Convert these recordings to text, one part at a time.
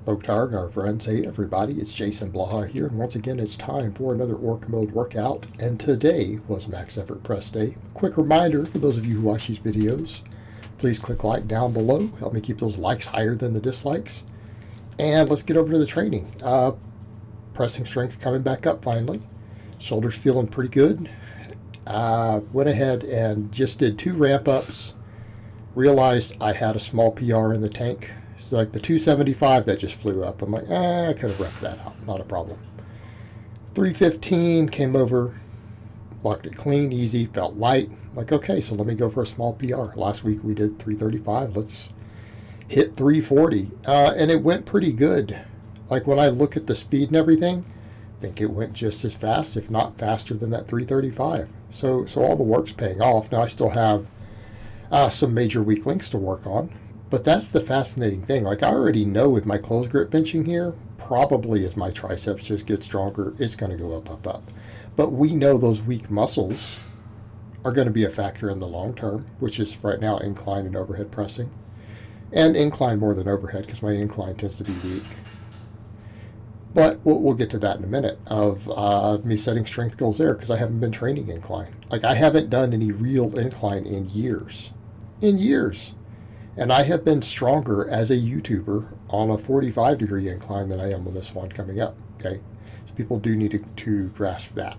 Oak Targ, our friends. Hey everybody, it's Jason Blaha here, and once again it's time for another Orc Mode workout, and today was Max Effort Press Day. Quick reminder for those of you who watch these videos, please click like down below, help me keep those likes higher than the dislikes, and let's get over to the training. Pressing strength coming back up finally, shoulders feeling pretty good. Went ahead and just did 2 ramp ups, realized I had a small PR in the tank. It's like the 275 that just flew up. I'm like, I could have repped that out. Not a problem. 315 came over, locked it clean, easy, felt light. I'm like, okay, so let me go for a small PR. Last week we did 335. Let's hit 340. And it went pretty good. Like when I look at the speed and everything, I think it went just as fast, if not faster than that 335. So all the work's paying off. Now I still have some major weak links to work on. But that's the fascinating thing. Like I already know with my close grip benching here, probably as my triceps just get stronger, it's going to go up, up, up. But we know those weak muscles are going to be a factor in the long term, which is right now incline and overhead pressing. And incline more than overhead because my incline tends to be weak. But we'll get to that in a minute of me setting strength goals there because I haven't been training incline. Like I haven't done any real incline in years. In years. And I have been stronger as a YouTuber on a 45-degree incline than I am on this one coming up. Okay, so people do need to grasp that.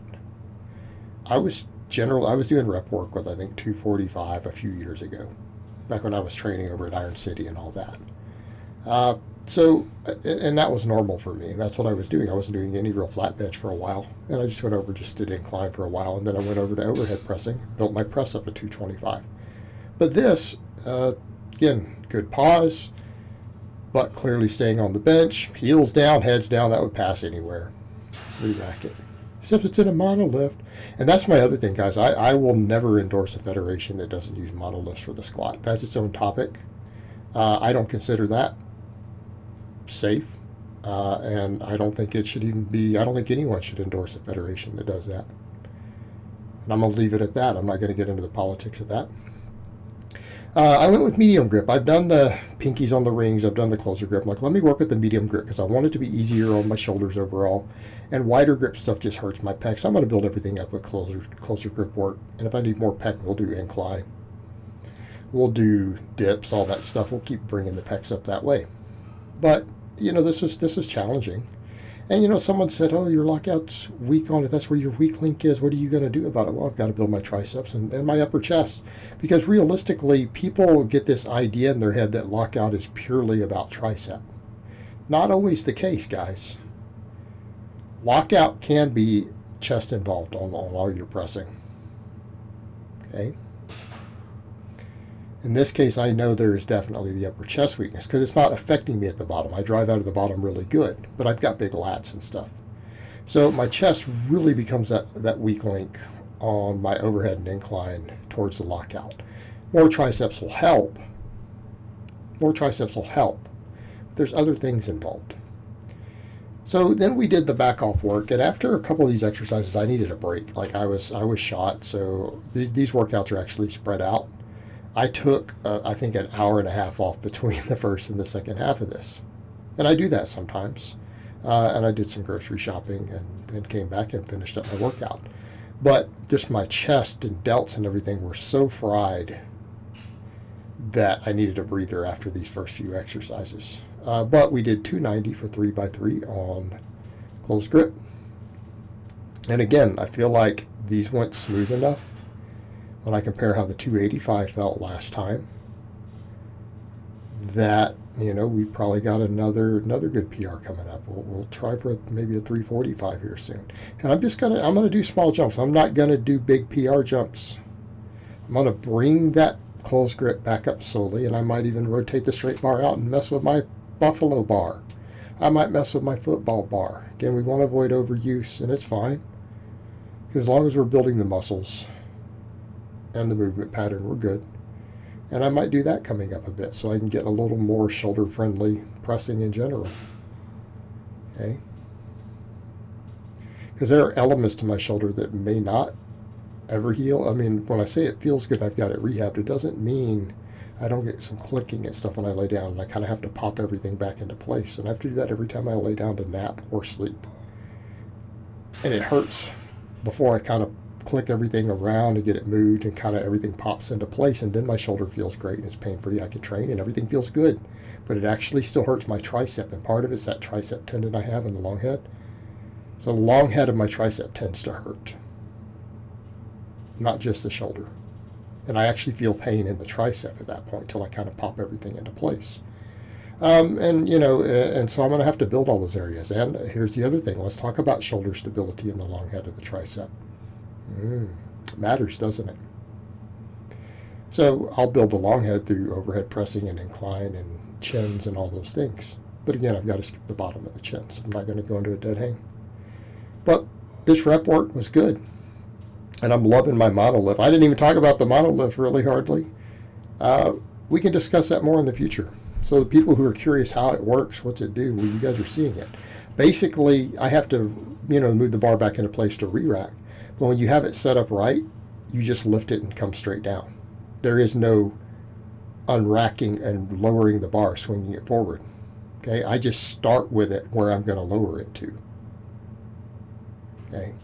I was doing rep work with I think 245 a few years ago, back when I was training over at Iron City and all that. And that was normal for me. That's what I was doing. I wasn't doing any real flat bench for a while, and I just went over, just did incline for a while, and then I went over to overhead pressing, built my press up to 225. But this. Again, good pause, but clearly staying on the bench, heels down, heads down, that would pass anywhere. Re-rack it. Except it's in a monolift. And that's my other thing, guys. I will never endorse a federation that doesn't use monolifts for the squat. That's its own topic. I don't consider that safe. And I don't think it should even be, I don't think anyone should endorse a federation that does that. And I'm going to leave it at that. I'm not going to get into the politics of that. I went with medium grip. I've done the pinkies on the rings. I've done the closer grip. I'm like, let me work with the medium grip because I want it to be easier on my shoulders overall. And wider grip stuff just hurts my pecs. So I'm going to build everything up with closer grip work. And if I need more pec, we'll do incline. We'll do dips, all that stuff. We'll keep bringing the pecs up that way. But, you know, this is challenging. And, you know, someone said, oh, your lockout's weak on it. That's where your weak link is. What are you going to do about it? Well, I've got to build my triceps and my upper chest. Because realistically, people get this idea in their head that lockout is purely about tricep. Not always the case, guys. Lockout can be chest involved on all your pressing. Okay? In this case, I know there is definitely the upper chest weakness because it's not affecting me at the bottom. I drive out of the bottom really good, but I've got big lats and stuff. So my chest really becomes that weak link on my overhead and incline towards the lockout. More triceps will help. More triceps will help. But there's other things involved. So then we did the back off work, and after a couple of these exercises, I needed a break. Like I was shot, so these workouts are actually spread out. I took, I think, an hour and a half off between the first and the second half of this. And I do that sometimes. And I did some grocery shopping and came back and finished up my workout. But just my chest and delts and everything were so fried that I needed a breather after these first few exercises. But we did 290 for 3x3 on close grip. And again, I feel like these went smooth enough when I compare how the 285 felt last time, that, you know, we probably got another good PR coming up. We'll try for maybe a 345 here soon. And I'm gonna do small jumps. I'm not gonna do big PR jumps. I'm gonna bring that close grip back up slowly, and I might even rotate the straight bar out and mess with my buffalo bar. I might mess with my football bar. Again, we want to avoid overuse, and it's fine. As long as we're building the muscles and the movement pattern, we're good. And I might do that coming up a bit so I can get a little more shoulder friendly pressing in general. Okay? Because there are elements to my shoulder that may not ever heal. I mean, when I say it feels good, I've got it rehabbed, it doesn't mean I don't get some clicking and stuff when I lay down, and I kind of have to pop everything back into place. And I have to do that every time I lay down to nap or sleep. And it hurts before I kind of click everything around and get it moved and kind of everything pops into place. And then my shoulder feels great and it's pain-free. I can train and everything feels good. But it actually still hurts my tricep. And part of it's that tricep tendon I have in the long head. So the long head of my tricep tends to hurt, not just the shoulder. And I actually feel pain in the tricep at that point till I kind of pop everything into place. And so I'm going to have to build all those areas. And here's the other thing. Let's talk about shoulder stability in the long head of the tricep. It matters, doesn't it? So I'll build the long head through overhead pressing and incline and chins and all those things. But again, I've got to skip the bottom of the chin, so I'm not going to go into a dead hang. But this rep work was good. And I'm loving my monolift. I didn't even talk about the monolift really hardly. We can discuss that more in the future. So the people who are curious how it works, what's it do, well, you guys are seeing it. Basically, I have to, move the bar back into place to re-rack. But when you have it set up right, you just lift it and come straight down. There is no unracking and lowering the bar, swinging it forward. Okay, I just start with it where I'm going to lower it to. Okay.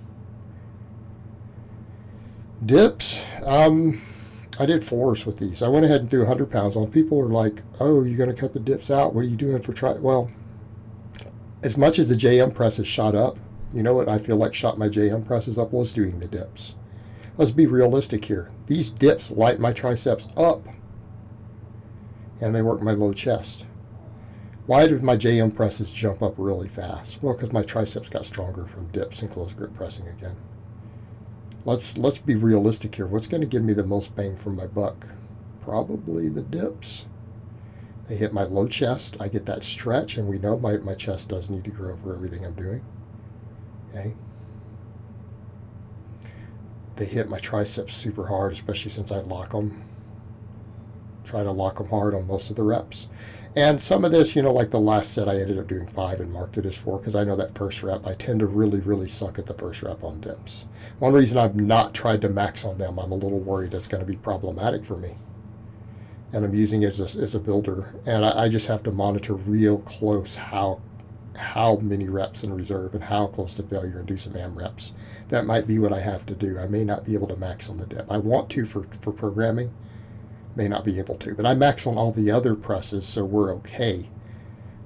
Dips, I did 4s with these. I went ahead and threw 100 pounds on. People are like, oh, you're going to cut the dips out? What are you doing for try? Well, as much as the JM press is shot up, you know what I feel like shot my JM presses up was doing the dips. Let's be realistic here. These dips light my triceps up, and they work my low chest. Why did my JM presses jump up really fast? Well, because my triceps got stronger from dips and close grip pressing again. Let's be realistic here. What's going to give me the most bang for my buck? Probably the dips. They hit my low chest. I get that stretch, and we know my chest does need to grow for everything I'm doing. Okay. They hit my triceps super hard, especially since I lock them. Try to lock them hard on most of the reps. And some of this, like the last set, I ended up doing 5 and marked it as 4 because I know that first rep, I tend to really, really suck at the first rep on dips. One reason I've not tried to max on them, I'm a little worried it's going to be problematic for me. And I'm using it as a builder. And I just have to monitor real close how many reps in reserve and how close to failure and do some AM reps. That might be what I have to do. I may not be able to max on the dip. I want to for programming. May not be able to, but I max on all the other presses, so we're okay.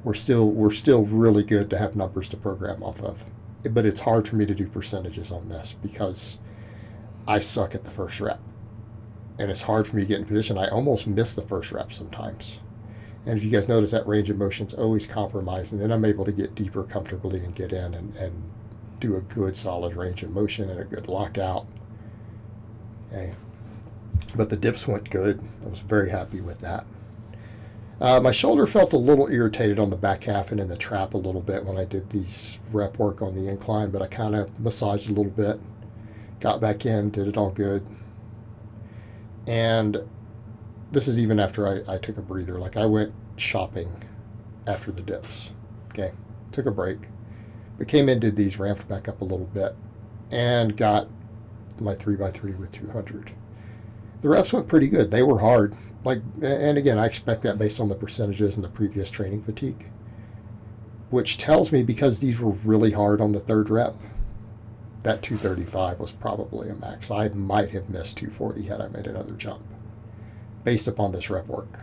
We're still really good to have numbers to program off of. But it's hard for me to do percentages on this because I suck at the first rep, and it's hard for me to get in position. I almost miss the first rep sometimes, and if you guys notice, that range of motion's always compromised, and then I'm able to get deeper comfortably and get in and do a good solid range of motion and a good lockout. Okay. But the dips went good. I was very happy with that. My shoulder felt a little irritated on the back half and in the trap a little bit when I did these rep work on the incline, but I kind of massaged a little bit, got back in, did it all good. And this is even after I took a breather. Like I went shopping after the dips. Okay, took a break, but came in, did these, ramped back up a little bit, and got my 3x3 with 200. The reps went pretty good. They were hard. And again, I expect that based on the percentages and the previous training fatigue, which tells me because these were really hard on the third rep, that 235 was probably a max. I might have missed 240 had I made another jump based upon this rep work.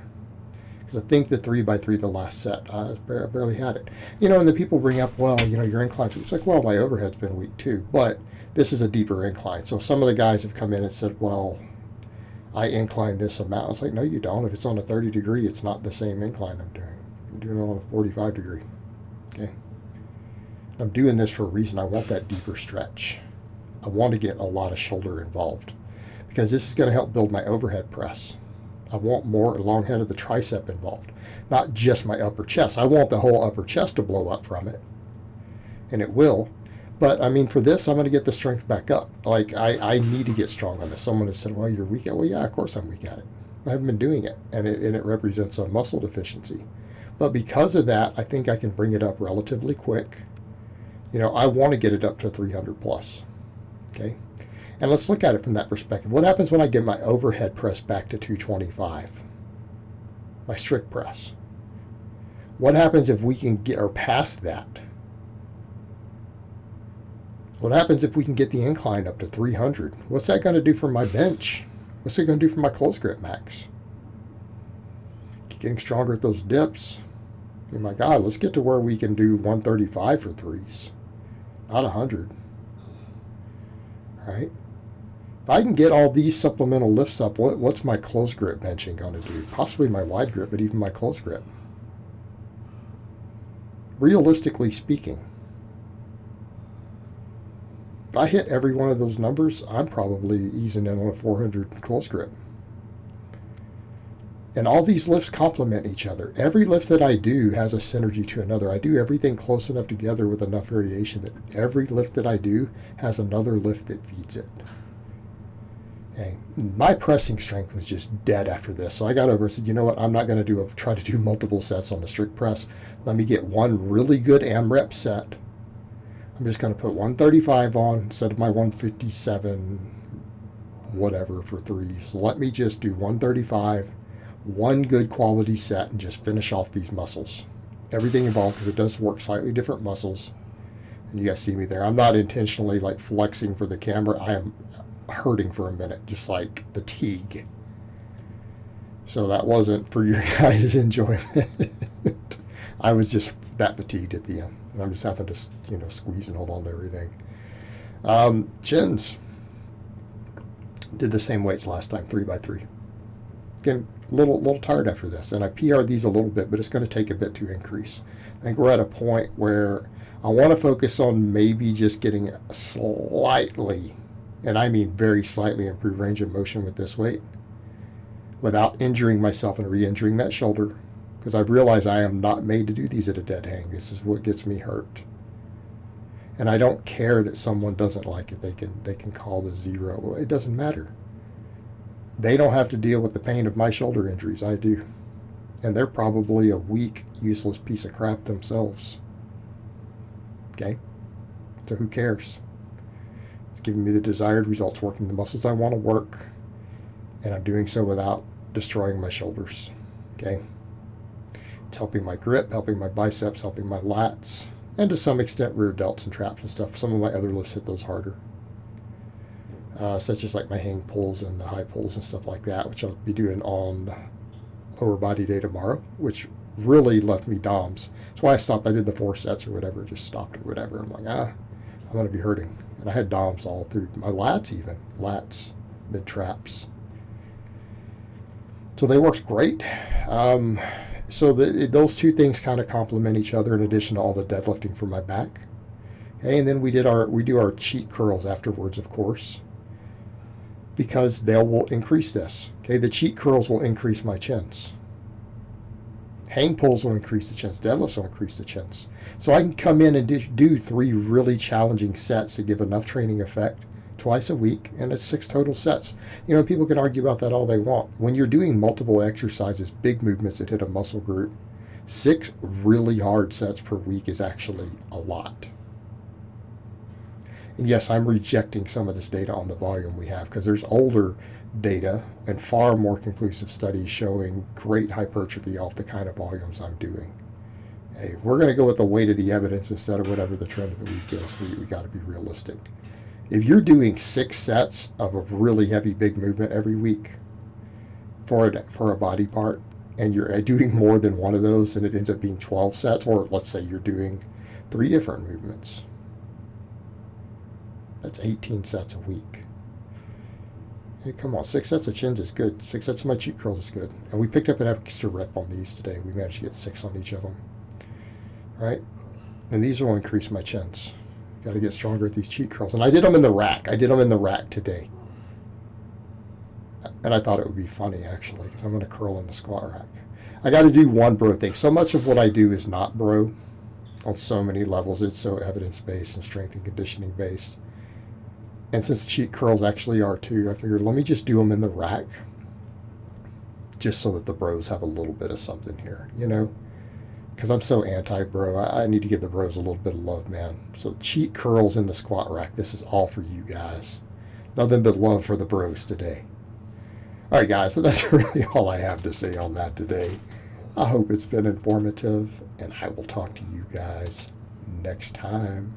Because I think the 3x3, the last set, I barely had it. And the people bring up, well, your incline. It's like, well, my overhead's been weak too, but this is a deeper incline. So some of the guys have come in and said, well, I incline this amount. It's like, no, you don't. If it's on a 30 degree, it's not the same incline I'm doing. I'm doing it on a 45 degree. Okay. I'm doing this for a reason. I want that deeper stretch. I want to get a lot of shoulder involved because this is going to help build my overhead press. I want more long head of the tricep involved, not just my upper chest. I want the whole upper chest to blow up from it, and it will. But, for this, I'm going to get the strength back up. Like, I need to get strong on this. Someone has said, well, you're weak at it. Well, yeah, of course I'm weak at it. I haven't been doing it, and it represents a muscle deficiency. But because of that, I think I can bring it up relatively quick. I want to get it up to 300 plus. Okay? And let's look at it from that perspective. What happens when I get my overhead press back to 225? my strict press. What happens if we can get or past that? What happens if we can get the incline up to 300? What's that going to do for my bench? What's it going to do for my close grip max? Getting stronger at those dips. Oh my God, let's get to where we can do 135 for threes, not 100. All right. If I can get all these supplemental lifts up, what's my close grip benching going to do? Possibly my wide grip, but even my close grip. Realistically speaking, if I hit every one of those numbers, I'm probably easing in on a 400 close grip. And all these lifts complement each other. Every lift that I do has a synergy to another. I do everything close enough together with enough variation that every lift that I do has another lift that feeds it. Okay. My pressing strength was just dead after this. So I got over and said, you know what, I'm not going to try to do multiple sets on the strict press. Let me get one really good AMREP set. I'm just going to put 135 on instead of my 157, whatever, for threes. Let me just do 135, one good quality set, and just finish off these muscles. Everything involved, because it does work slightly different muscles. And you guys see me there. I'm not intentionally like flexing for the camera. I am hurting for a minute, just like fatigue. So that wasn't for your guys' enjoyment. I was just that fatigued at the end. And I'm just having to, squeeze and hold on to everything. Chins. Did the same weights last time, 3x3. Getting a little tired after this. And I PR'd these a little bit, but it's going to take a bit to increase. I think we're at a point where I want to focus on maybe just getting a slightly, and I mean very slightly, improved range of motion with this weight without injuring myself and re-injuring that shoulder. Because I've realized I am not made to do these at a dead hang. This is what gets me hurt. And I don't care that someone doesn't like it. They can call the zero. Well, it doesn't matter. They don't have to deal with the pain of my shoulder injuries. I do. And they're probably a weak, useless piece of crap themselves. Okay? So who cares? It's giving me the desired results, working the muscles I want to work. And I'm doing so without destroying my shoulders. Okay? It's helping my grip, helping my biceps, helping my lats, and to some extent rear delts and traps and stuff. Some of my other lifts hit those harder, such as like my hang pulls and the high pulls and stuff like that, which I'll be doing on lower body day tomorrow, which really left me DOMs. That's why I stopped. I did the 4 sets or whatever, just stopped or whatever. I'm like, I'm going to be hurting. And I had DOMs all through my lats, even lats, mid traps. So they worked great. So those two things kind of complement each other in addition to all the deadlifting for my back. Okay, and then we do our cheat curls afterwards, of course, because they will increase this. Okay, the cheat curls will increase my chins. Hang pulls will increase the chins. Deadlifts will increase the chins. So I can come in and do 3 really challenging sets to give enough training effect twice a week, and it's 6 total sets. People can argue about that all they want. When you're doing multiple exercises, big movements that hit a muscle group, 6 really hard sets per week is actually a lot. And yes, I'm rejecting some of this data on the volume we have, because there's older data and far more conclusive studies showing great hypertrophy off the kind of volumes I'm doing. Hey, we're going to go with the weight of the evidence instead of whatever the trend of the week is. We got to be realistic. If you're doing 6 sets of a really heavy big movement every week for a body part, and you're doing more than one of those, and it ends up being 12 sets, or let's say you're doing 3 different movements, that's 18 sets a week. Hey, come on, 6 sets of chins is good. 6 sets of my cheat curls is good. And we picked up an extra rep on these today. We managed to get 6 on each of them. All right? And these will increase my chins. Got to get stronger at these cheat curls. And I did them in the rack. I did them in the rack today. And I thought it would be funny, actually, because I'm going to curl in the squat rack. I got to do one bro thing. So much of what I do is not bro on so many levels. It's so evidence-based and strength and conditioning-based. And since cheat curls actually are too, I figured let me just do them in the rack, just so that the bros have a little bit of something here, because I'm so anti-bro. I need to give the bros a little bit of love, man. So cheat curls in the squat rack. This is all for you guys. Nothing but love for the bros today. All right, guys, but that's really all I have to say on that today. I hope it's been informative, and I will talk to you guys next time.